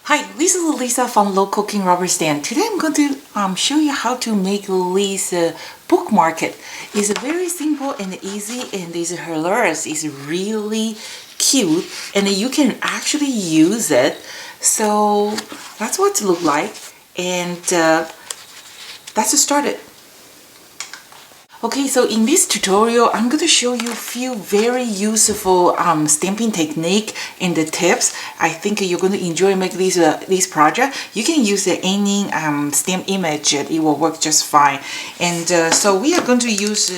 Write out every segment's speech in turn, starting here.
Hi, this is Lisa from Low Cooking Rubber Stand. Today I'm going to show you how to make this bookmark. It's very simple and easy, and it's hilarious. It's really cute, and you can actually use it. So that's what it looks like, and let's start it. Okay, so in this tutorial, I'm going to show you a few very useful stamping technique and the tips. I think you're going to enjoy making this project. You can use any stamp image; it will work just fine. And so we are going to use.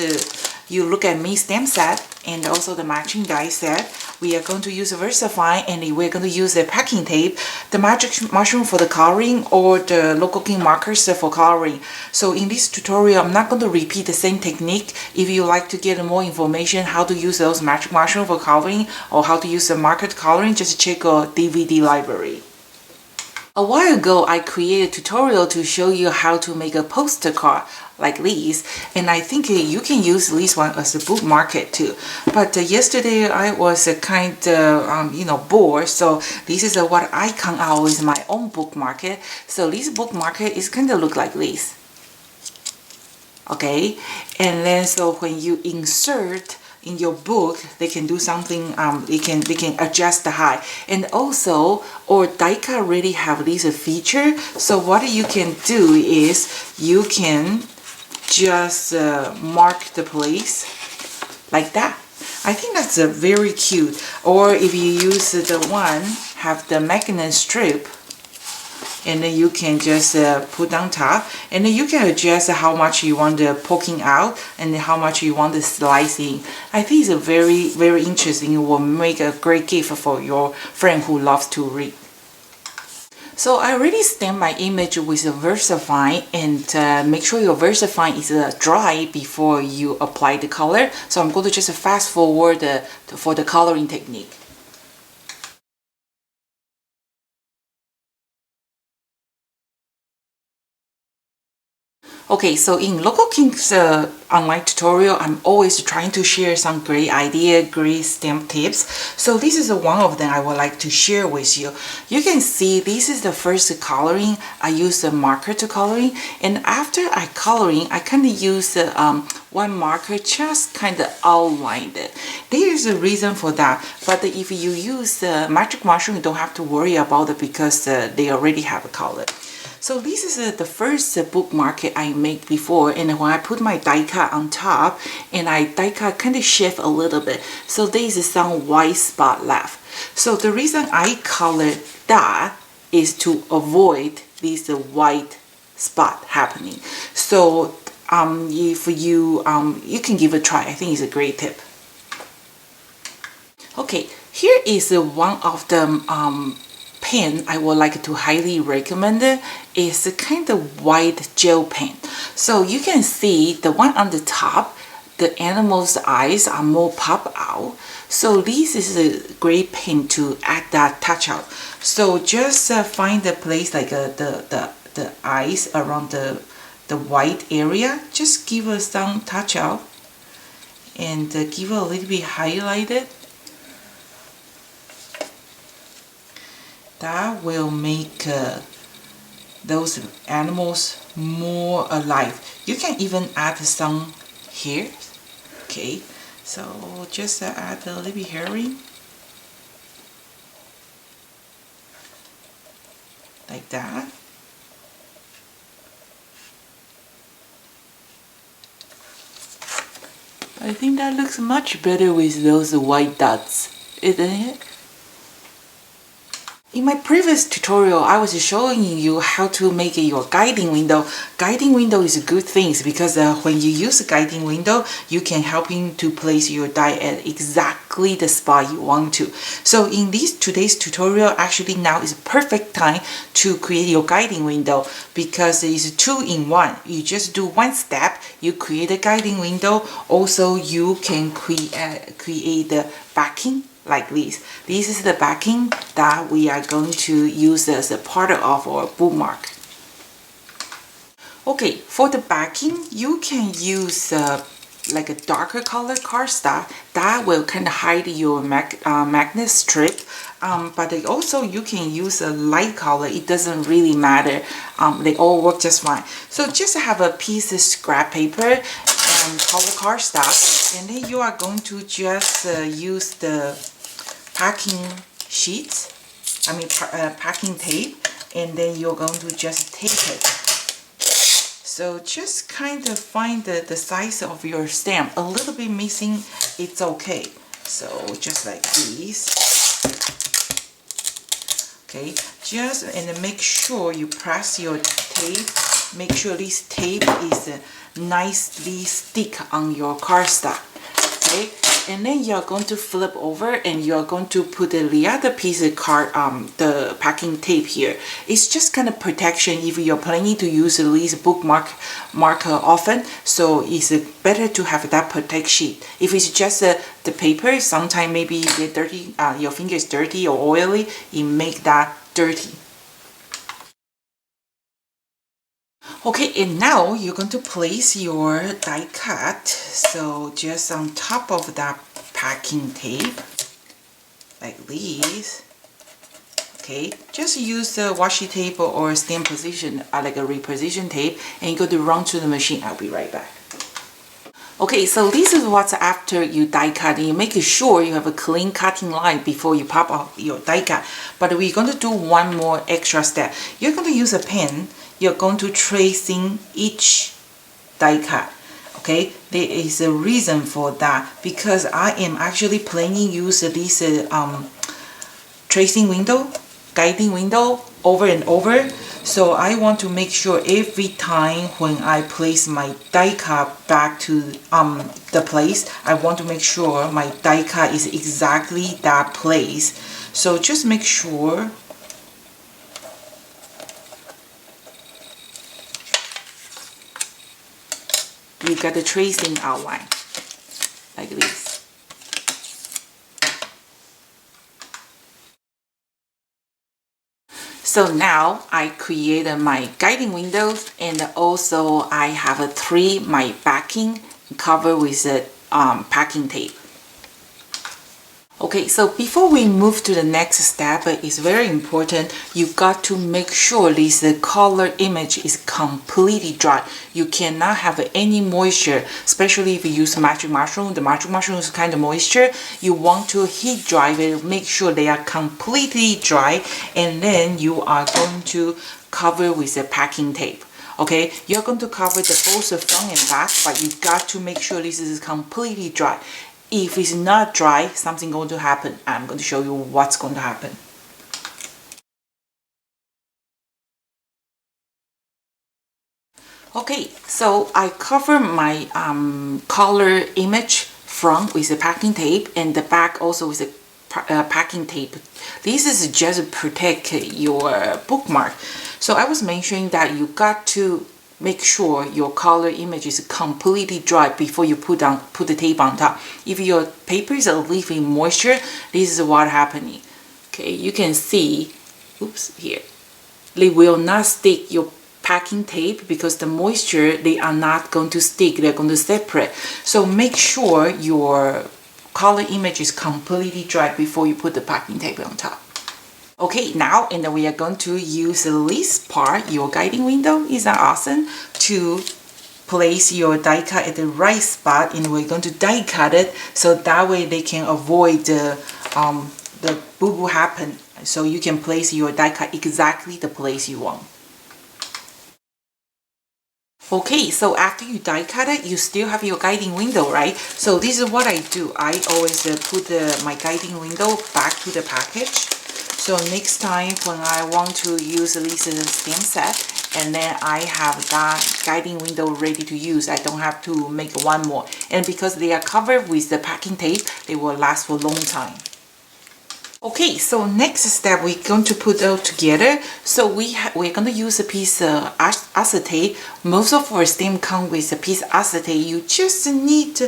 You look at me stamp set and also the matching die set. We are going to use VersaFine, and we're going to use the packing tape, the magic mushroom for the coloring, or the low cooking markers for coloring. So in this tutorial, I'm not going to repeat the same technique. If you like to get more information how to use those magic mushroom for coloring or how to use the marker coloring, just check our DVD library. A while ago, I created a tutorial to show you how to make a poster card like this, and I think you can use this one as a bookmark too. But yesterday I was kind of bored, so this is what I come out with my own bookmark. So this bookmark is kind of look like this. Okay, and then so when you insert in your book, they can do something. They can adjust the height, and also or die-cut already have this feature. So what you can do is you can just mark the place like that. I think that's very cute. Or if you use the one have the magnet strip, and then you can just put on top, and then you can adjust how much you want the poking out and how much you want the slicing. I think it's a very interesting. It will make a great gift for your friend who loves to read. So I already stamped my image with a VersaFine, and make sure your VersaFine is dry before you apply the color. So I'm going to just fast forward for the coloring technique. Okay, so in Local King's online tutorial, I'm always trying to share some great idea, great stamp tips. So this is one of them I would like to share with you. You can see this is the first coloring. I use the marker to coloring, and after I coloring, I kind of use one marker just kind of outlined it. There is a reason for that, but if you use magic mushroom, you don't have to worry about it because they already have a color. So this is the first bookmark I made before, and when I put my die cut on top, and I die cut kind of shift a little bit, so there is some white spot left. So the reason I colored that is to avoid this white spot happening. So if you can give it a try, I think it's a great tip. Okay, here is one of the pen I would like to highly recommend. It's a kind of white gel pen. So you can see the one on the top, the animal's eyes are more pop out. So this is a great pen to add that touch out. So just find a place like the eyes around the white area. Just give us some touch out and give it a little bit highlighted. That will make those animals more alive. You can even add some hair. Okay, so just add a little bit hairing like that. I think that looks much better with those white dots, isn't it? In my previous tutorial, I was showing you how to make your guiding window. Guiding window is a good thing because when you use a guiding window, you can help him to place your die at exactly the spot you want to. So in today's tutorial, actually now is a perfect time to create your guiding window because it's 2-in-1. You just do one step, you create a guiding window. Also, you can create the backing like this. This is the backing that we are going to use as a part of our bookmark. Okay, for the backing, you can use like a darker color cardstock, that will kind of hide your magnet strip. But also you can use a light color. It doesn't really matter. They all work just fine. So just have a piece of scrap paper and color cardstock, and then you are going to just use the packing sheets. Packing tape, and then you're going to just tape it. So just kind of find the size of your stamp. A little bit missing, it's okay. So just like these. Okay, just and make sure you press your tape. Make sure this tape is nicely stick on your cardstock. Okay, and then you're going to flip over and you're going to put the other piece of the packing tape here. It's just kind of protection if you're planning to use this bookmark marker often. So it's better to have that protect sheet. If it's just the paper, sometimes maybe you get dirty, your finger is dirty or oily, it make that dirty. Okay, and now you're going to place your die cut. So just on top of that packing tape, like these. Okay, just use the washi tape or stamp position, like a reposition tape, and you go to run to the machine. I'll be right back. Okay, so this is what's after you die cut. You make sure you have a clean cutting line before you pop out your die cut. But we're going to do one more extra step. You're going to use a pen. You're going to tracing each die cut. Okay, there is a reason for that, because I am actually planning use this tracing window, guiding window over and over. So I want to make sure every time when I place my die cut back to the place, I want to make sure my die cut is exactly that place. So just make sure you got the tracing outline like this. So now I created my guiding windows, and also I have my backing covered with the packing tape. Okay, so before we move to the next step, it's very important. You got to make sure this color image is completely dry. You cannot have any moisture, especially if you use magic mushroom. The magic mushroom is kind of moisture. You want to heat dry it, make sure they are completely dry, and then you are going to cover with the packing tape. Okay, you're going to cover both the front and back, but you got to make sure this is completely dry. If it's not dry, something going to happen. I'm going to show you what's going to happen. Okay, so I cover my color image front with the packing tape, and the back also with the packing tape. This is just to protect your bookmark. So I was mentioning that you got to make sure your color image is completely dry before you put the tape on top. If your paper is leaving moisture, this is what happening. Okay, you can see, oops, here. They will not stick your packing tape because the moisture, they are not going to stick, they're going to separate. So make sure your color image is completely dry before you put the packing tape on top. Okay, now and then we are going to use this part, your guiding window. Is that awesome? To place your die cut at the right spot, and we're going to die cut it so that way they can avoid the boo-boo happen. So you can place your die cut exactly the place you want. Okay, so after you die cut it, you still have your guiding window, right? So this is what I do. I always put my guiding window back to the package. So next time when I want to use this stamp set, and then I have that guiding window ready to use, I don't have to make one more. And because they are covered with the packing tape, they will last for a long time. Okay, so next step, we're going to put those together. So we're going to use a piece of acetate. Most of our stamp come with a piece of acetate. You just need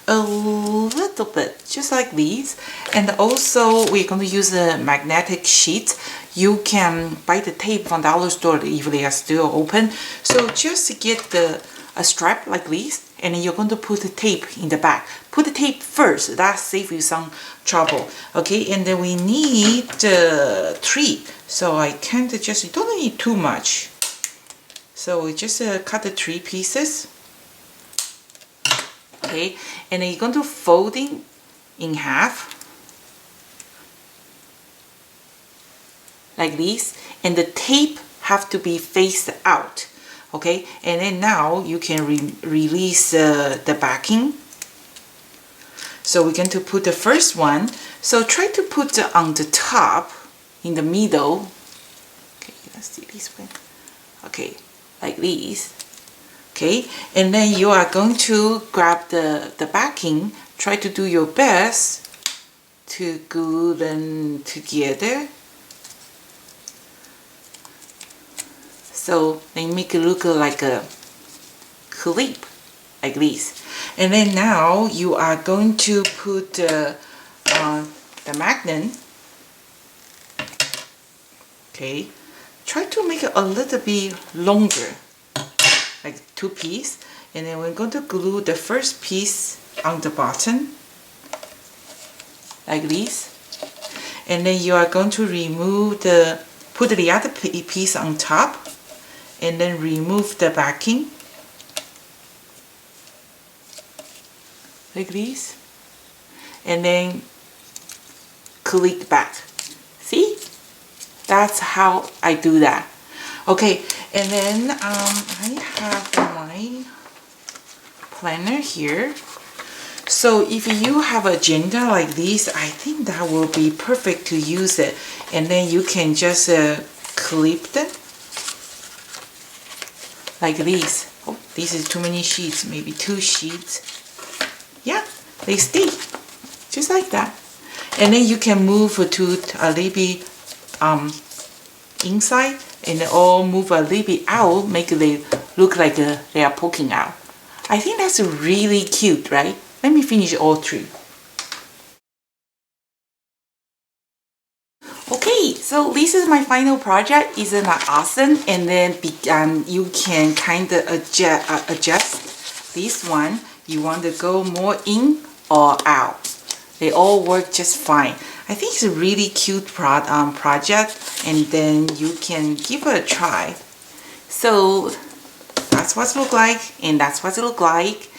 a little bit, just like these. And also we're going to use a magnetic sheet. You can buy the tape from the dollar store if they are still open. So just get a strap like this, and then you're going to put the tape in the back. Put the tape first, that saves you some trouble. Okay, and then we need 3. So I can't just, you don't need too much. So we just cut the 3 pieces. Okay, and then you're going to fold it in half. Like this, and the tape have to be faced out. Okay, and then now you can release the backing. So we're going to put the first one. So try to put on the top, in the middle. Okay, let's see this one. Okay, like this. Okay, and then you are going to grab the backing. Try to do your best to glue them together. So they make it look like a clip, like this. And then now you are going to put the magnet. Okay, try to make it a little bit longer, like 2 pieces. And then we're going to glue the first piece on the bottom, like this. And then you are going to remove put the other piece on top. And then remove the backing like this, and then click back. See, that's how I do that. Okay, and then I have my planner here. So if you have an agenda like this, I think that will be perfect to use it. And then you can just clip them like this. Oh, this is too many sheets, maybe 2 sheets. Yeah, they stay just like that. And then you can move to a little bit inside, and all move a little bit out, make they look like they are poking out. I think that's really cute, right? Let me finish all 3. Okay, so this is my final project. Isn't that awesome? And then you can kind of adjust this one. You want to go more in or out. They all work just fine. I think it's a really cute project, and then you can give it a try. So that's what it looks like, and that's what it looks like.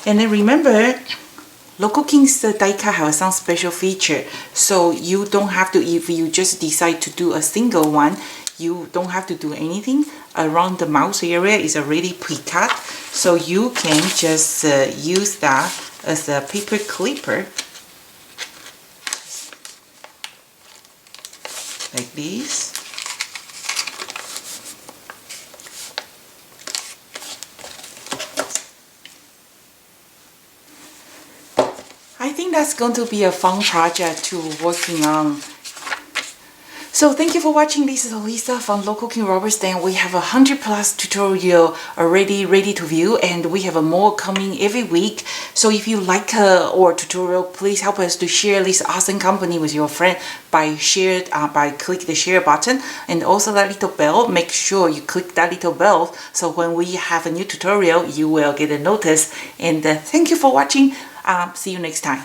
And then remember, Local King's die-cut have some special feature, so you don't have to, if you just decide to do a single one, you don't have to do anything. Around the mouse area is already pre-cut, so you can just use that as a paper clipper, like this. I think that's going to be a fun project to working on. So thank you for watching. This is Lisa from Local King Rubber Stamp. We have 100+ tutorial already ready to view, and we have more coming every week. So if you like our tutorial, please help us to share this awesome company with your friend by click the share button, and also that little bell. Make sure you click that little bell so when we have a new tutorial, you will get a notice. And thank you for watching. See you next time.